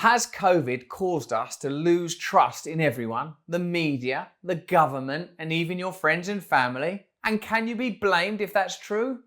Has COVID caused us to lose trust in everyone, the media, the government, and even your friends and family? And can you be blamed if that's true?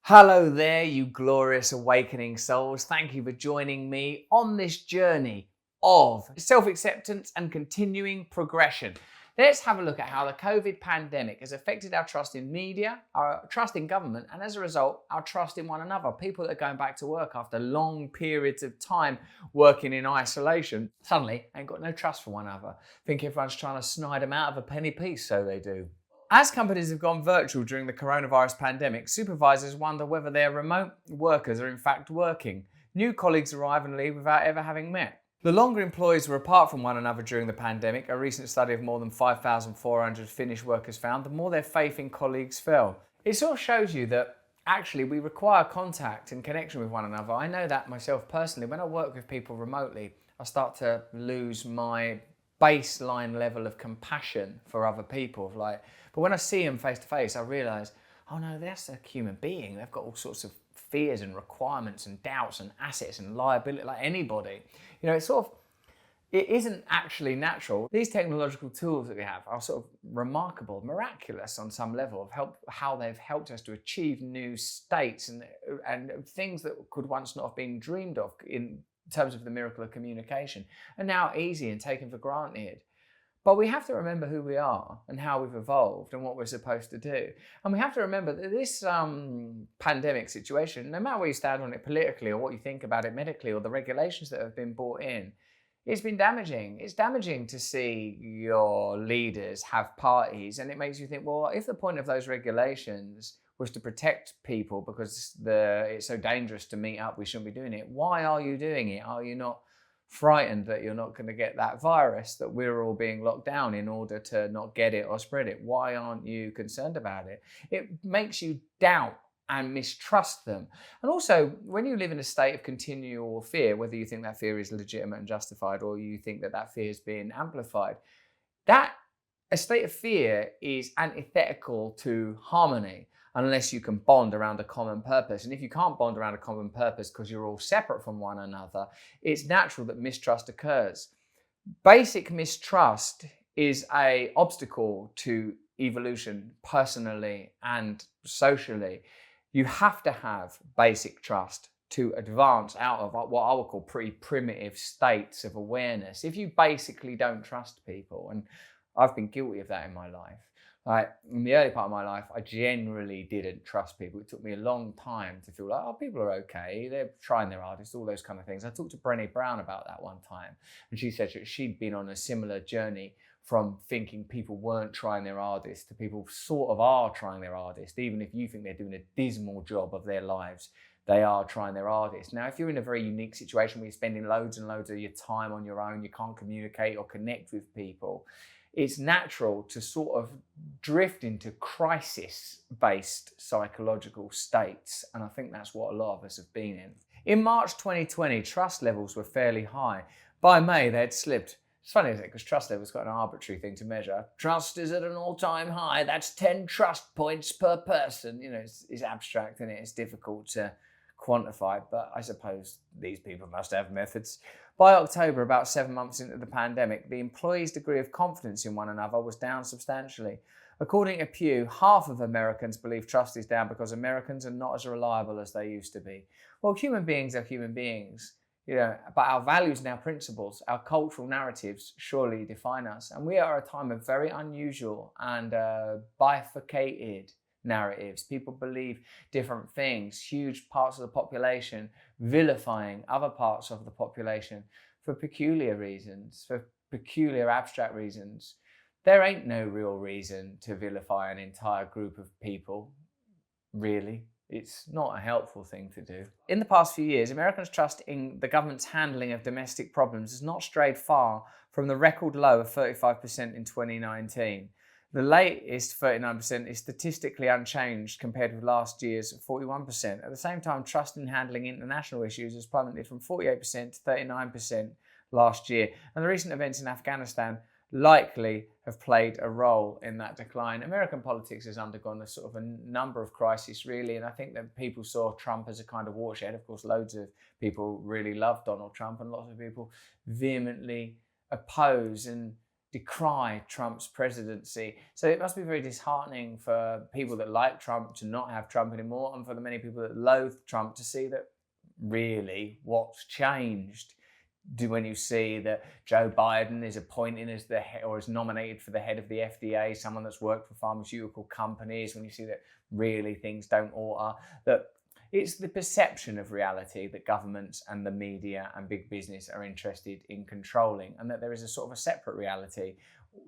Hello there, you glorious awakening souls. Thank you for joining me on this journey of self-acceptance and continuing progression. Let's have a look at how the COVID pandemic has affected our trust in media, our trust in government, and as a result, our trust in one another. People that are going back to work after long periods of time working in isolation suddenly ain't got no trust for one another. Think everyone's trying to snide them out of a penny piece, so they do. As companies have gone virtual during the coronavirus pandemic, supervisors wonder whether their remote workers are in fact working. New colleagues arrive and leave without ever having met. The longer employees were apart from one another during the pandemic, a recent study of more than 5,400 Finnish workers found, the more their faith in colleagues fell. It sort of shows you that actually we require contact and connection with one another. I know that myself personally. When I work with people remotely, I start to lose my baseline level of compassion for other people. But when I see them face to face, I realise, oh no, that's a human being. They've got all sorts of fears and requirements and doubts and assets and liability like anybody. You know, it isn't actually natural. These technological tools that we have are sort of remarkable, miraculous on some level of how they've helped us to achieve new states and things that could once not have been dreamed of in terms of the miracle of communication are now easy and taken for granted. But we have to remember who we are and how we've evolved and what we're supposed to do. And we have to remember that this pandemic situation, no matter where you stand on it politically or what you think about it medically or the regulations that have been brought in, it's been damaging. It's damaging to see your leaders have parties, and it makes you think, well, if the point of those regulations was to protect people because it's so dangerous to meet up, we shouldn't be doing it. Why are you doing it? Are you not frightened that you're not going to get that virus, that we're all being locked down in order to not get it or spread it? Why aren't you concerned about it? It makes you doubt and mistrust them. And also, when you live in a state of continual fear, whether you think that fear is legitimate and justified or you think that that fear is being amplified, a state of fear is antithetical to harmony unless you can bond around a common purpose. And if you can't bond around a common purpose because you're all separate from one another, it's natural that mistrust occurs. Basic mistrust is an obstacle to evolution personally and socially. You have to have basic trust to advance out of what I would call pretty primitive states of awareness. If you basically don't trust people, and I've been guilty of that in my life. In the early part of my life, I generally didn't trust people. It took me a long time to feel like, oh, people are okay. They're trying their hardest, all those kind of things. I talked to Brené Brown about that one time, and she said she'd been on a similar journey from thinking people weren't trying their hardest to people sort of are trying their hardest. Even if you think they're doing a dismal job of their lives, they are trying their hardest. Now, if you're in a very unique situation where you're spending loads and loads of your time on your own, you can't communicate or connect with people, it's natural to sort of drift into crisis-based psychological states. And I think that's what a lot of us have been in. In March 2020, trust levels were fairly high. By May, they had slipped. It's funny, isn't it? Because trust level's got an arbitrary thing to measure. Trust is at an all-time high. That's 10 trust points per person. You know, it's abstract, and it's difficult to quantify, but I suppose these people must have methods. By October, about 7 months into the pandemic, the employees' degree of confidence in one another was down substantially. According to Pew, half of Americans believe trust is down because Americans are not as reliable as they used to be. Well, human beings are human beings, but our values and our principles, our cultural narratives surely define us. And we are at a time of very unusual and bifurcated narratives. People believe different things. Huge parts of the population vilifying other parts of the population for peculiar reasons, for peculiar abstract reasons. There ain't no real reason to vilify an entire group of people, really. It's not a helpful thing to do. In the past few years, Americans' trust in the government's handling of domestic problems has not strayed far from the record low of 35% in 2019. The latest 39% is statistically unchanged compared with last year's 41%. At the same time, trust in handling international issues has plummeted from 48% to 39% last year. And the recent events in Afghanistan likely have played a role in that decline. American politics has undergone a sort of a number of crises, really, and I think that people saw Trump as a kind of watershed. Of course, loads of people really love Donald Trump, and lots of people vehemently oppose and decry Trump's presidency. So it must be very disheartening for people that like Trump to not have Trump anymore, and for the many people that loathe Trump to see that really what's changed. When you see that Joe Biden is appointing as the head, or is nominated for the head of the FDA, someone that's worked for pharmaceutical companies, when you see that really things don't alter, that it's the perception of reality that governments and the media and big business are interested in controlling, and that there is a sort of a separate reality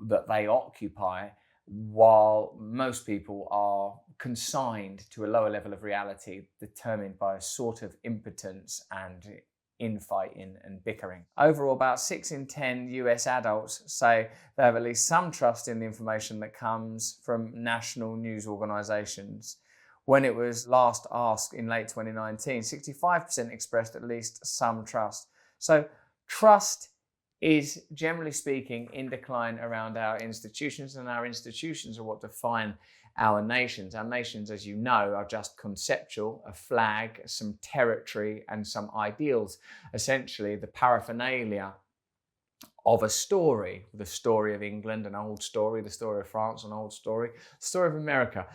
that they occupy, while most people are consigned to a lower level of reality determined by a sort of impotence and infighting and bickering. Overall, about 6 in 10 US adults say they have at least some trust in the information that comes from national news organisations. When it was last asked in late 2019, 65% expressed at least some trust. So trust is, generally speaking, in decline around our institutions, and our institutions are what define our nations. Our nations, as you know, are just conceptual, a flag, some territory, and some ideals. Essentially, the paraphernalia of a story. The story of England, an old story. The story of France, an old story. The story of America,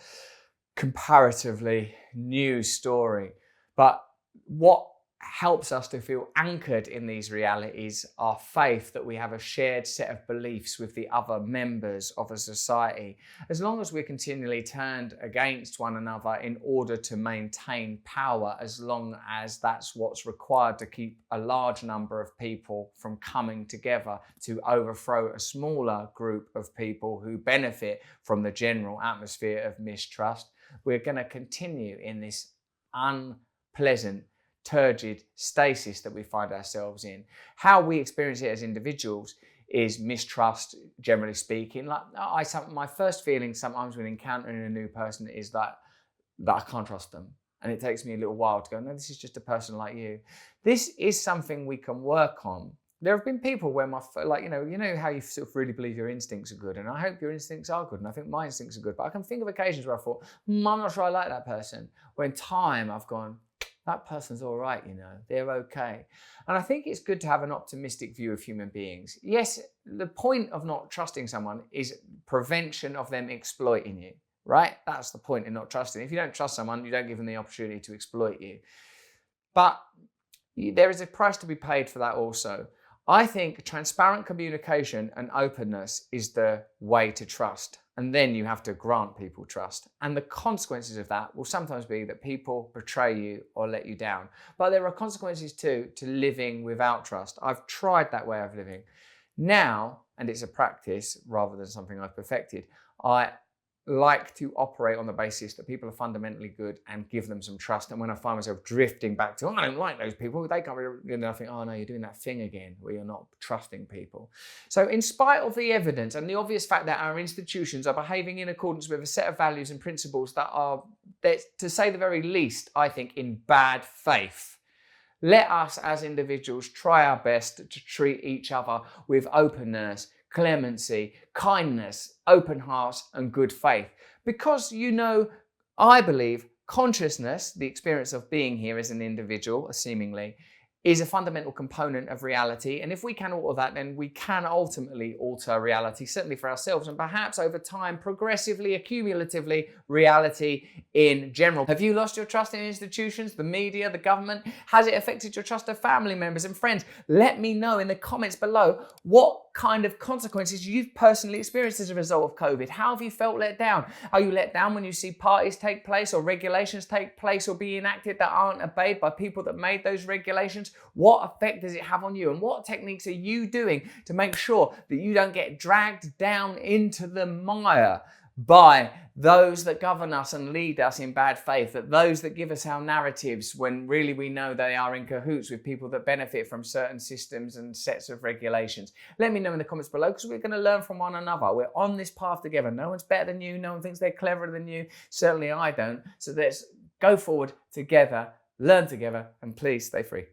comparatively new story. But what helps us to feel anchored in these realities are faith that we have a shared set of beliefs with the other members of a society. As long as we're continually turned against one another in order to maintain power, as long as that's what's required to keep a large number of people from coming together to overthrow a smaller group of people who benefit from the general atmosphere of mistrust, we're going to continue in this unpleasant, turgid stasis that we find ourselves in. How we experience it as individuals is mistrust, generally speaking. Like my first feeling sometimes when encountering a new person is that I can't trust them. And it takes me a little while to go, no, this is just a person like you. This is something we can work on. There have been people where you know how you sort of really believe your instincts are good, and I hope your instincts are good, and I think my instincts are good, but I can think of occasions where I thought, I'm not sure I like that person. When in time I've gone, that person's all right, they're okay. And I think it's good to have an optimistic view of human beings. Yes, the point of not trusting someone is prevention of them exploiting you, right? That's the point in not trusting. If you don't trust someone, you don't give them the opportunity to exploit you. But there is a price to be paid for that also. I think transparent communication and openness is the way to trust. And then you have to grant people trust. And the consequences of that will sometimes be that people betray you or let you down. But there are consequences too to living without trust. I've tried that way of living. Now, and it's a practice rather than something I've perfected, I like to operate on the basis that people are fundamentally good and give them some trust. And when I find myself drifting back to, I don't like those people, they can't really, I think, oh no, you're doing that thing again where you're not trusting people. So in spite of the evidence and the obvious fact that our institutions are behaving in accordance with a set of values and principles that are, to say the very least, I think, in bad faith, let us as individuals try our best to treat each other with openness, clemency, kindness, open hearts, and good faith. Because, I believe consciousness, the experience of being here as an individual, seemingly, is a fundamental component of reality. And if we can alter that, then we can ultimately alter reality, certainly for ourselves, and perhaps over time, progressively, accumulatively, reality in general. Have you lost your trust in institutions, the media, the government? Has it affected your trust of family members and friends? Let me know in the comments below what kind of consequences you've personally experienced as a result of COVID. How have you felt let down? Are you let down when you see parties take place or regulations take place or be enacted that aren't obeyed by people that made those regulations? What effect does it have on you? And what techniques are you doing to make sure that you don't get dragged down into the mire by those that govern us and lead us in bad faith, that those that give us our narratives when really we know they are in cahoots with people that benefit from certain systems and sets of regulations? Let me know in the comments below, because we're going to learn from one another. We're on this path together. No one's better than you. No one thinks they're cleverer than you. Certainly I don't. So let's go forward together, learn together, and please stay free.